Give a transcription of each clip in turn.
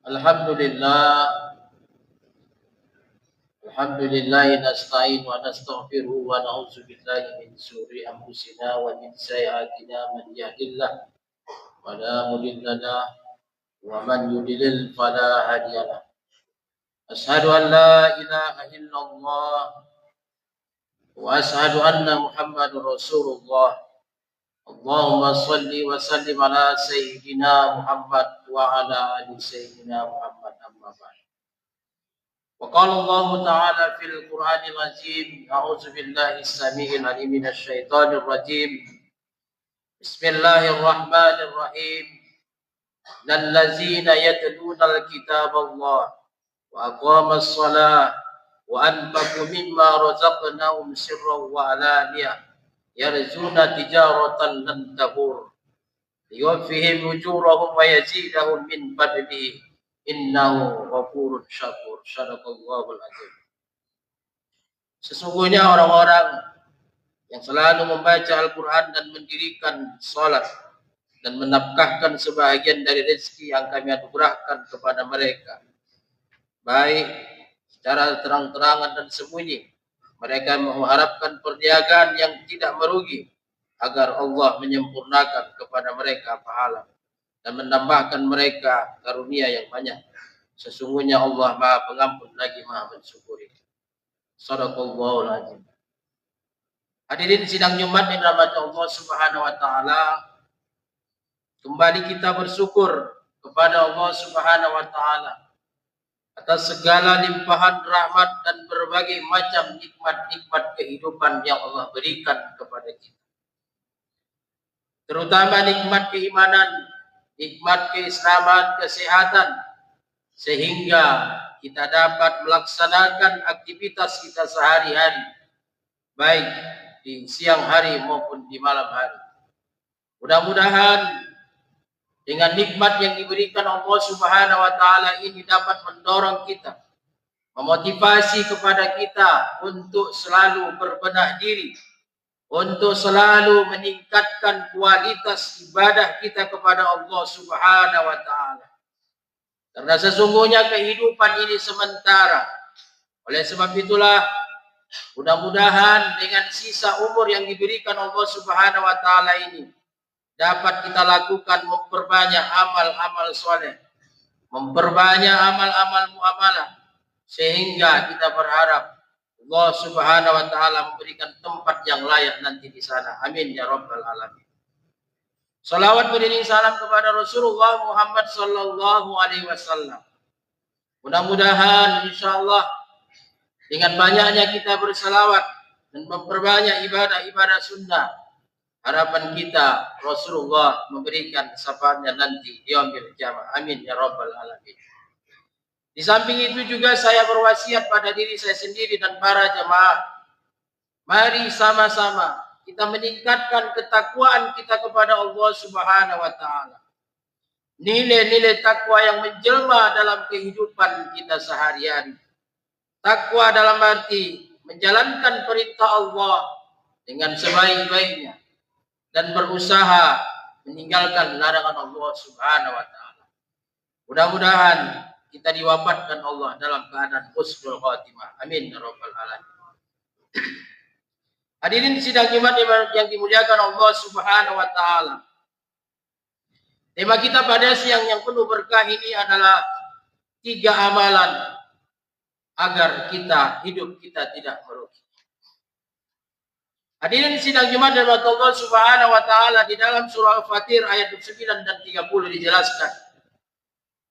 Alhamdulillah, alhamdulillah nasta'in wa nastaghfiruh wa na'udzu billahi min shururi anfusina wa min sayyiati man yahdihillah wa la mudilla lahu wa man yudlil fala hadiya lahu. Asyhadu an la ilaha illallah wa asyhadu anna Muhammadar Rasulullah. Allahumma shalli wa sallim ala sayyidina Muhammad wa ala ali sayyidina Muhammad amma ba'd. وقال الله تعالى في القرآن العظيم أعوذ بالله السميع العليم من الشيطان الرجيم بسم الله الرحمن الرحيم الذين يتلون الكتاب الله وأقاموا الصلاة وأنفقوا مما رزقناهم سرا وعلانية يرجون تجارة لن تبور ليوفيهم أجورهم ويزيدهم من فضله Innahu ghafurun syakur. Sadaqallahul azim. Sesungguhnya orang-orang yang selalu membaca Al-Quran dan mendirikan salat dan menafkahkan sebahagian dari rezeki yang kami anugerahkan kepada mereka, baik secara terang-terangan dan sembunyi, mereka mengharapkan perniagaan yang tidak merugi agar Allah menyempurnakan kepada mereka pahala dan menambahkan mereka karunia yang banyak. Sesungguhnya Allah Maha Pengampun lagi Maha Mensyukuri. Shadaqallahul azim. Hadirin sidang Jumat yang dirahmati Allah Subhanahu wa taala, kembali kita bersyukur kepada Allah Subhanahu wa taala atas segala limpahan rahmat dan berbagai macam nikmat-nikmat kehidupan yang Allah berikan kepada kita. Terutama nikmat keimanan, nikmat keislaman, kesehatan, sehingga kita dapat melaksanakan aktivitas kita sehari-hari, baik di siang hari maupun di malam hari. Mudah-mudahan dengan nikmat yang diberikan Allah Subhanahu wa taala ini dapat mendorong kita, memotivasi kepada kita untuk selalu berbenah diri, untuk selalu meningkatkan kualitas ibadah kita kepada Allah Subhanahu wa taala. Karena sesungguhnya kehidupan ini sementara. Oleh sebab itulah mudah-mudahan dengan sisa umur yang diberikan Allah Subhanahu wa taala ini dapat kita lakukan memperbanyak amal-amal soleh, memperbanyak amal-amal muamalah, sehingga kita berharap Allah Subhanahu wa taala memberikan tempat yang layak nanti di sana. Amin ya rabbal alamin. Salawat beriring salam kepada Rasulullah Muhammad sallallahu alaihi wasallam. Mudah-mudahan insyaallah dengan banyaknya kita bersalawat dan memperbanyak ibadah-ibadah sunnah, harapan kita Rasulullah memberikan syafaatnya nanti di yaumil qiyamah. Amin ya rabbal alamin. Di samping itu juga saya berwasiat pada diri saya sendiri dan para jemaah, mari sama-sama kita meningkatkan ketakwaan kita kepada Allah Subhanahu wa taala. Nilai-nilai takwa yang menjelma dalam kehidupan kita sehari-hari. Takwa dalam arti menjalankan perintah Allah dengan sebaik-baiknya dan berusaha meninggalkan larangan Allah Subhanahu wa taala. Mudah-mudahan kita diwafatkan Allah dalam keadaan husnul khatimah. Amin ya rabbal alamin. Hadirin sidang Jumat yang dimuliakan Allah Subhanahu wa taala. Tema kita pada siang yang penuh berkah ini adalah 3 amalan agar hidup kita tidak merugi. Hadirin sidang Jumat yang dimuliakan Allah Subhanahu wa taala, di dalam surah Al-Fatir ayat 9 dan 30 dijelaskan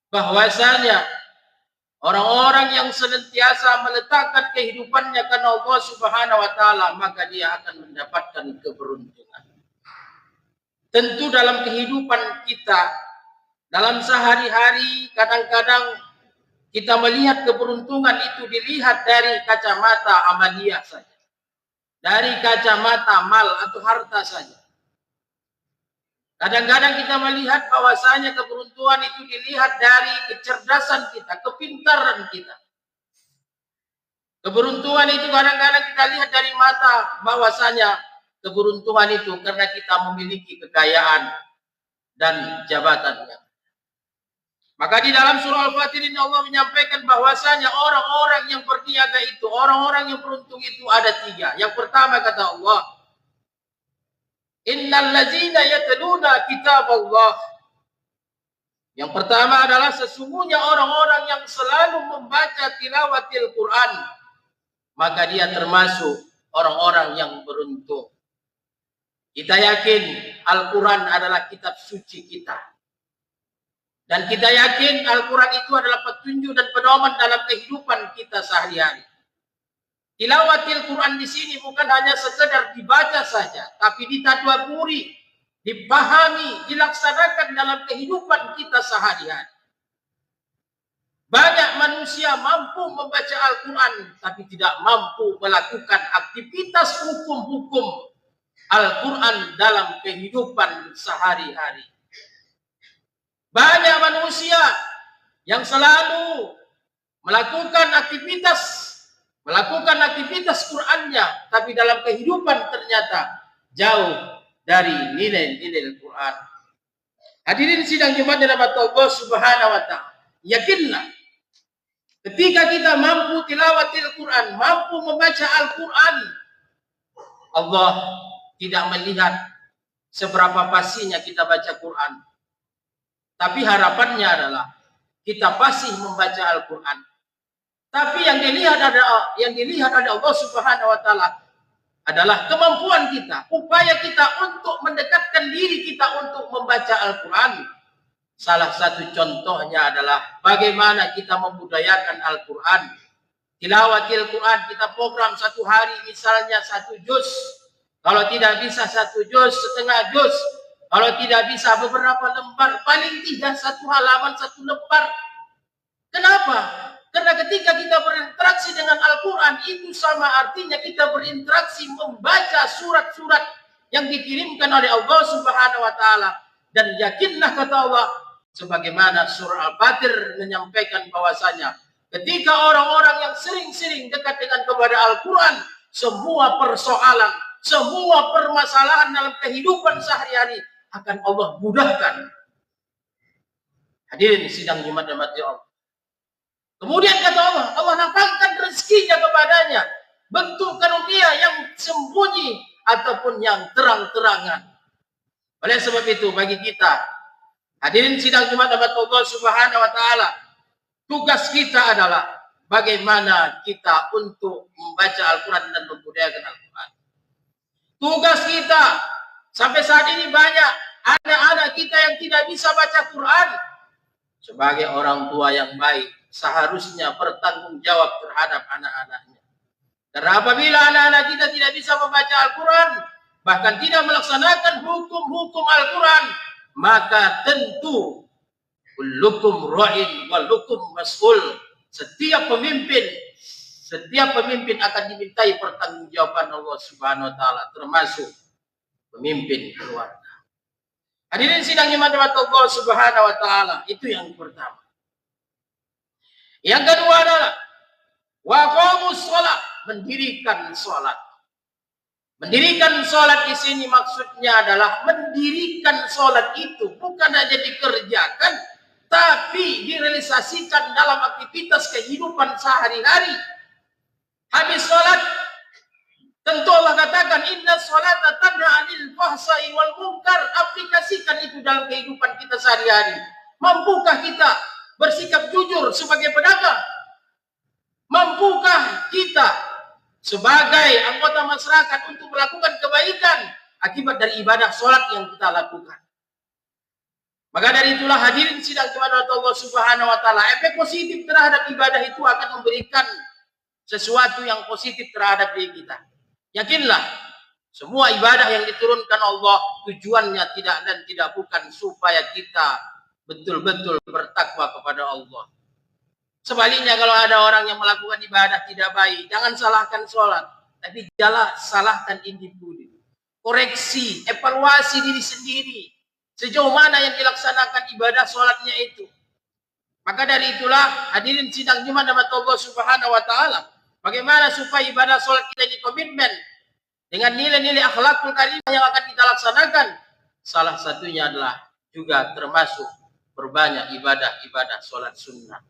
bahwasanya orang-orang yang senantiasa meletakkan kehidupannya karena Allah Subhanahu wa taala, maka dia akan mendapatkan keberuntungan. Tentu dalam kehidupan kita, dalam sehari-hari, kadang-kadang kita melihat keberuntungan itu dilihat dari kacamata amaliyah saja, dari kacamata mal atau harta saja. Kadang-kadang kita melihat bahwasanya keberuntungan itu dilihat dari kecerdasan kita, kepintaran kita. Keberuntungan itu kadang-kadang kita lihat dari mata bahwasanya keberuntungan itu karena kita memiliki kekayaan dan jabatannya. Maka di dalam surah Al-Fatir ini Allah menyampaikan bahwasanya orang-orang yang berniaga itu, orang-orang yang beruntung itu ada 3. Yang pertama kata Allah, innal ladzina yatluna kitaballah. Yang pertama adalah sesungguhnya orang-orang yang selalu membaca tilawatil Quran, maka dia termasuk orang-orang yang beruntung. Kita yakin Al-Quran adalah kitab suci kita. Dan kita yakin Al-Quran itu adalah petunjuk dan pedoman dalam kehidupan kita sehari-hari. Tilawatil Quran di sini bukan hanya sekedar dibaca saja, tapi ditadaburi, dipahami, dilaksanakan dalam kehidupan kita sehari-hari. Banyak manusia mampu membaca Al-Quran, tapi tidak mampu melakukan aktivitas hukum-hukum Al-Quran dalam kehidupan sehari-hari. Banyak manusia yang selalu melakukan aktivitas Qur'annya, tapi dalam kehidupan ternyata jauh dari nilai-nilai Al-Quran. Hadirin sidang Jumat dirahmati Allah Subhanahu wa taala. Yakinlah ketika kita mampu tilawatil Quran, mampu membaca Al-Quran, Allah tidak melihat seberapa pastinya kita baca Quran. Tapi harapannya adalah kita pasti membaca Al-Quran. Tapi yang dilihat oleh Allah Subhanahu wa taala adalah kemampuan kita, upaya kita untuk mendekatkan diri kita untuk membaca Al-Quran. Salah satu contohnya adalah bagaimana kita membudayakan Al-Quran. Tilawatil Quran kita program 1 hari misalnya 1 juz. Kalau tidak bisa 1 juz, setengah juz. Kalau tidak bisa beberapa lembar, paling tidak 1 halaman 1 lembar. Kenapa? Karena ketika kita berinteraksi dengan Al-Quran, itu sama artinya kita berinteraksi membaca surat-surat yang dikirimkan oleh Allah Subhanahu wa taala. Dan yakinlah kata Allah, sebagaimana surah Al-Fatir menyampaikan bahwasanya ketika orang-orang yang sering-sering dekat dengan kepada Al-Quran, semua persoalan, semua permasalahan dalam kehidupan sehari-hari akan Allah mudahkan. Hadirin sidang Jumat dirahmati Allah. Kemudian kata Allah, Allah lapangkan rezekinya kepadanya, bentuk karunia yang sembunyi ataupun yang terang-terangan. Oleh sebab itu bagi kita, hadirin sidang Jumat dirahmati Allah Subhanahu wa taala, tugas kita adalah bagaimana kita untuk membaca Al-Quran dan membudayakan Al-Quran. Tugas kita sampai saat ini banyak anak-anak kita yang tidak bisa baca Quran. Sebagai orang tua yang baik, seharusnya bertanggung jawab terhadap anak-anaknya. Karena apabila anak-anak kita tidak bisa membaca Al-Quran, bahkan tidak melaksanakan hukum-hukum Al-Quran, maka tentu kullukum ra'in wa lukum mas'ul. Setiap pemimpin akan dimintai pertanggungjawaban Allah Subhanahu wa taala, termasuk pemimpin keluarga. Hadirin sidang Jumat dirahmati Allah Subhanahu wa taala, itu yang pertama. Yang kedua adalah waqamus shalah, mendirikan salat. Mendirikan salat di sini maksudnya adalah mendirikan salat itu bukan hanya dikerjakan, tapi direalisasikan dalam aktivitas kehidupan sehari-hari. Habis salat, tentu Allah katakan inna sholata tanha 'anil fahsai wal munkar. Aplikasikan itu dalam kehidupan kita sehari-hari. Mampukah kita bersikap jujur sebagai pedagang? Mampukah kita sebagai anggota masyarakat untuk melakukan kebaikan akibat dari ibadah sholat yang kita lakukan? Maka dari itulah hadirin sidang kepada Allah Subhanahu wa taala, efek positif terhadap ibadah itu akan memberikan sesuatu yang positif terhadap diri kita. Yakinlah, semua ibadah yang diturunkan Allah tujuannya tidak bukan supaya kita betul-betul bertakwa kepada Allah. Sebaliknya, kalau ada orang yang melakukan ibadah tidak baik, jangan salahkan sholat, tapi salahkan individu. Koreksi, evaluasi diri sendiri. Sejauh mana yang dilaksanakan ibadah sholatnya itu. Maka dari itulah hadirin sidang Jumat dirahmati Allah Subhanahu wa taala, bagaimana supaya ibadah sholat kita ini komitmen dengan nilai-nilai akhlakul karimah yang akan kita laksanakan. Salah satunya adalah juga termasuk berbanyak ibadah-ibadah sholat sunnah.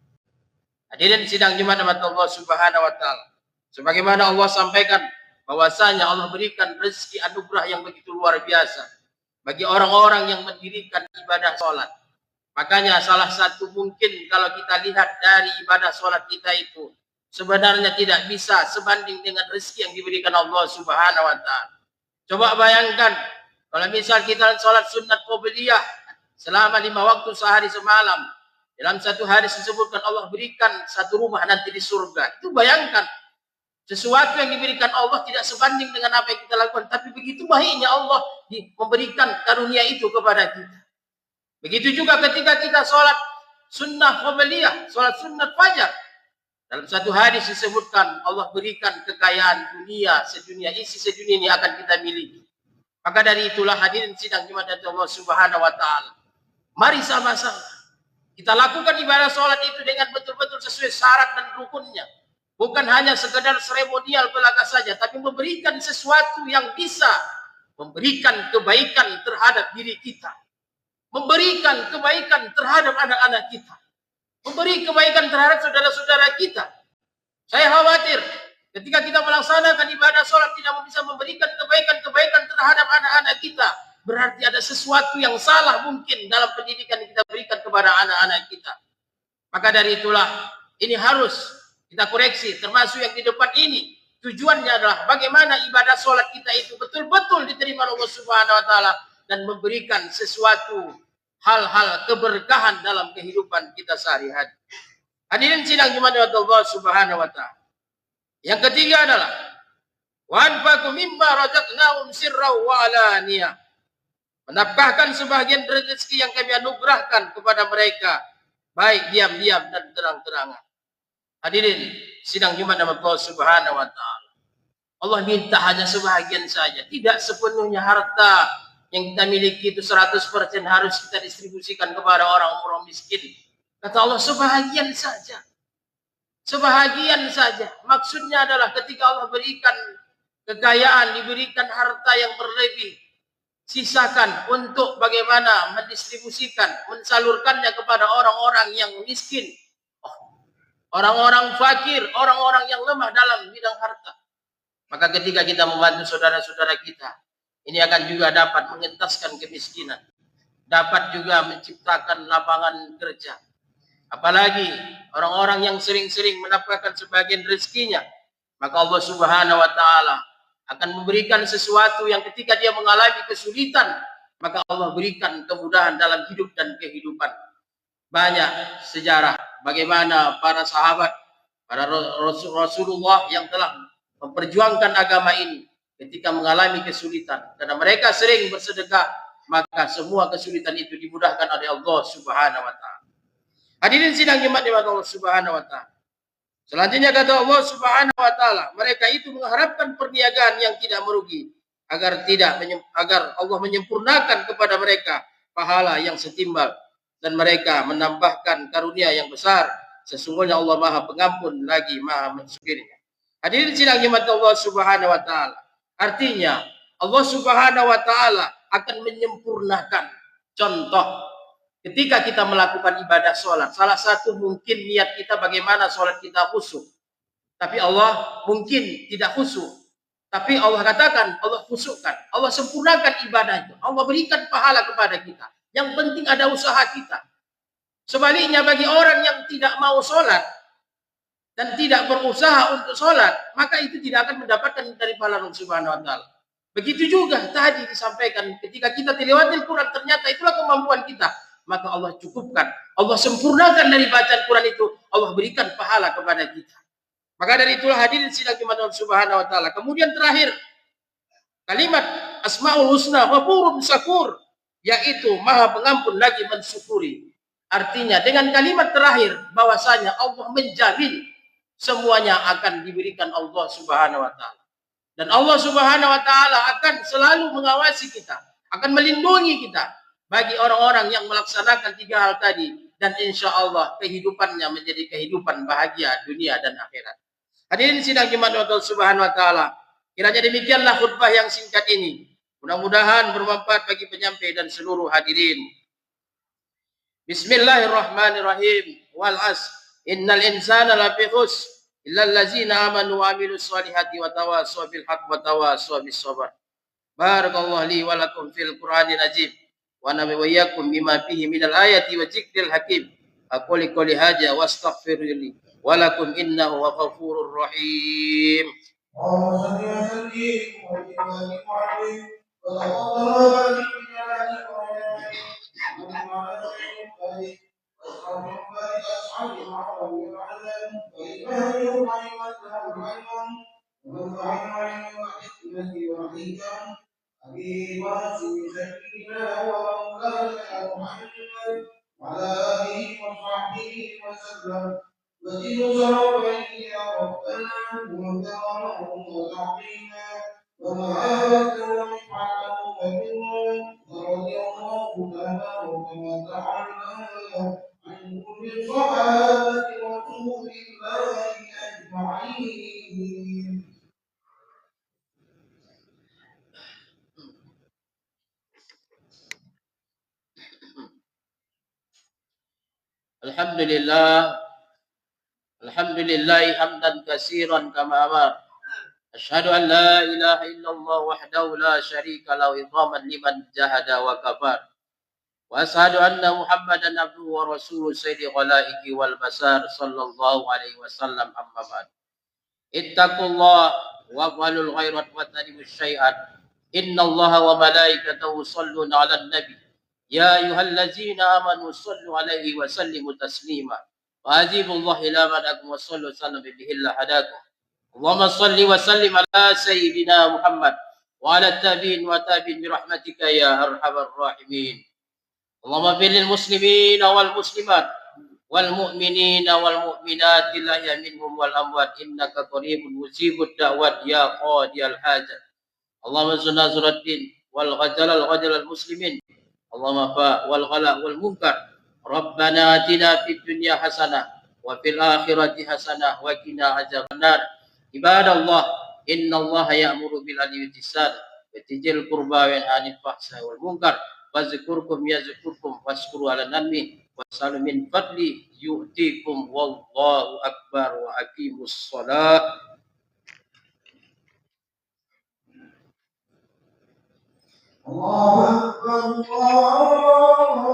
Hadirin sidang Jumat Allah Subhanahu wa taala. Sebagaimana Allah sampaikan bahwasanya Allah berikan rezeki anugerah yang begitu luar biasa bagi orang-orang yang mendirikan ibadah sholat. Makanya salah satu mungkin kalau kita lihat dari ibadah sholat kita itu sebenarnya tidak bisa sebanding dengan rezeki yang diberikan Allah Subhanahu wa taala. Coba bayangkan kalau misal kita sholat sunat qobliyah selama 5 waktu sehari semalam, dalam satu hari disebutkan Allah berikan satu rumah nanti di surga. Itu bayangkan, sesuatu yang diberikan Allah tidak sebanding dengan apa yang kita lakukan, tapi begitu baiknya Allah memberikan karunia itu kepada kita. Begitu juga ketika kita sholat sunnah qobliyah, sholat sunnat fajar. Dalam satu hadis disebutkan Allah berikan kekayaan dunia sedunia, isi sedunia ini akan kita miliki. Maka dari itulah hadirin sidang Jumat Allah Subhanahu wa taala. Mari sama-sama kita lakukan ibadah sholat itu dengan betul-betul sesuai syarat dan rukunnya. Bukan hanya sekedar seremonial belaka saja, tapi memberikan sesuatu yang bisa memberikan kebaikan terhadap diri kita. Memberikan kebaikan terhadap anak-anak kita. Memberi kebaikan terhadap saudara-saudara kita. Saya khawatir ketika kita melaksanakan ibadah sholat tidak bisa memberikan kebaikan-kebaikan terhadap anak-anak kita. Berarti ada sesuatu yang salah mungkin dalam pendidikan yang kita berikan kepada anak-anak kita. Maka dari itulah ini harus kita koreksi, termasuk yang di depan ini. Tujuannya adalah bagaimana ibadah sholat kita itu betul-betul diterima Allah Subhanahu wa taala dan memberikan sesuatu hal-hal keberkahan dalam kehidupan kita sehari-hari. Hadirin sidang Jumat Allah Subhanahu wa taala. Yang ketiga adalah wa anfaqu mimma razaqnahum sirran wa alaniyah. Menafkahkan sebahagian rezeki yang kami anugerahkan kepada mereka, baik diam-diam dan terang-terangan. Hadirin sidang Jumat Allah Subhanahu wa taala. Allah minta hanya sebahagian saja, tidak sepenuhnya harta yang kita miliki itu 100% harus kita distribusikan kepada orang-orang miskin. Kata Allah sebahagian saja. Sebahagian saja. Maksudnya adalah ketika Allah berikan kekayaan, diberikan harta yang berlebih, sisakan untuk bagaimana mendistribusikan, mensalurkannya kepada orang-orang yang miskin, orang-orang fakir, orang-orang yang lemah dalam bidang harta. Maka ketika kita membantu saudara-saudara kita, ini akan juga dapat mengentaskan kemiskinan, dapat juga menciptakan lapangan kerja. Apalagi orang-orang yang sering-sering menafkahkan sebagian rezekinya, maka Allah Subhanahu wa taala akan memberikan sesuatu yang ketika dia mengalami kesulitan, maka Allah berikan kemudahan dalam hidup dan kehidupan. Banyak sejarah bagaimana para sahabat, para Rasulullah yang telah memperjuangkan agama ini ketika mengalami kesulitan, karena mereka sering bersedekah, maka semua kesulitan itu dimudahkan oleh Allah Subhanahu wa taala. Hadirin sidang Jumat Allah Subhanahu wa taala. Selanjutnya kata Allah Subhanahu wa taala, mereka itu mengharapkan perniagaan yang tidak merugi agar Allah menyempurnakan kepada mereka pahala yang setimbal dan mereka menambahkan karunia yang besar. Sesungguhnya Allah Maha Pengampun lagi Maha Mensyukurinya. Hadirin sidang Jumat Allah Subhanahu wa taala. Artinya Allah Subhanahu wa taala akan menyempurnakan. Contoh, ketika kita melakukan ibadah sholat, salah satu mungkin niat kita bagaimana sholat kita khusyuk. Tapi Allah mungkin tidak khusyuk. Tapi Allah katakan, Allah khusyukkan. Allah sempurnakan ibadah itu. Allah berikan pahala kepada kita. Yang penting ada usaha kita. Sebaliknya bagi orang yang tidak mau sholat dan tidak berusaha untuk sholat, maka itu tidak akan mendapatkan dari pahala Allah Subhanahu wa taala. Begitu juga tadi disampaikan, ketika kita tilawati Quran, ternyata itulah kemampuan kita, maka Allah cukupkan, Allah sempurnakan dari bacaan Quran itu, Allah berikan pahala kepada kita. Maka dari itulah hadirin sidang Jumat Allah Subhanahu wa taala. Kemudian terakhir, kalimat Asmaul Husna Ghafurun Syakur, yaitu Maha Pengampun lagi mensyukuri. Artinya dengan kalimat terakhir bahwasanya Allah menjamin semuanya akan diberikan Allah Subhanahu wa taala. Dan Allah Subhanahu wa taala akan selalu mengawasi kita, akan melindungi kita bagi orang-orang yang melaksanakan 3 hal tadi, dan insya Allah kehidupannya menjadi kehidupan bahagia dunia dan akhirat. Hadirin sidang Jumat Allah Subhanahu wa taala, kiranya demikianlah khutbah yang singkat ini. Mudah-mudahan bermanfaat bagi penyampai dan seluruh hadirin. Bismillahirrahmanirrahim. Wal as. Innal insana lafi khusr illa allazina amanu wa amilus solihati wa tawassaw bil haqq wa tawassaw bis sabr. Barakallahu li wa lakum fil Qur'anil azim wa nabi wa iyyakum bima fihi minal ayati wa dzikril hakim. Aquli qouli hadza wastaghfirli wa lakum innahu ghafurur rahim. Alhamdulillah, alhamdulillah hamdan katsiran kama amar. Asyhadu an la ilaha illallah wahdahu la syarika lahu idhaman liman jahada wa kafar. Wa asyhadu anna Muhammadan abduhu wa rasuluhu sayyidil khalaiqi wal basar sallallahu alaihi wasallam amma ba'd. Ittaqullah wa af'alul khairat wa tanimus syai'at. Innallaha wa malaikatahu yusholluna 'alan nabi. Ya ayyuhallazina amanu shallu 'alaihi wa sallimu taslima. Wa azibullah ila madakum wa sallu sallam bihillah hadakum. Allahumma salli wa sallim ala sayyidina Muhammad wa ala tabi'in wa tabi'in bi rahmatika ya arhamar rahimin. Allahumma fil muslimin wal muslimat wal mu'minina wal mu'minati la yaminhum wal amwat innaka qaribun mujibud da'wat ya qadiyal hajat. Allahumma sunna suraddin wal ghadal muslimin. Allahumma fa wal ghala wal munkar. Rabbana atina fid dunya hasanah wa fil akhirati hasanah wa qina adzabannar. Ibadallah, innallaha ya'muru bil adli wal ihsan wa tijil qurba wa yanha 'anil fahsai wal munkar. Fazkurkum yazkurkum washkuru ala nami wasalu min fadli yu'tikum wallahu akbar wa aqimus shalah. Allahu akbar, Allahu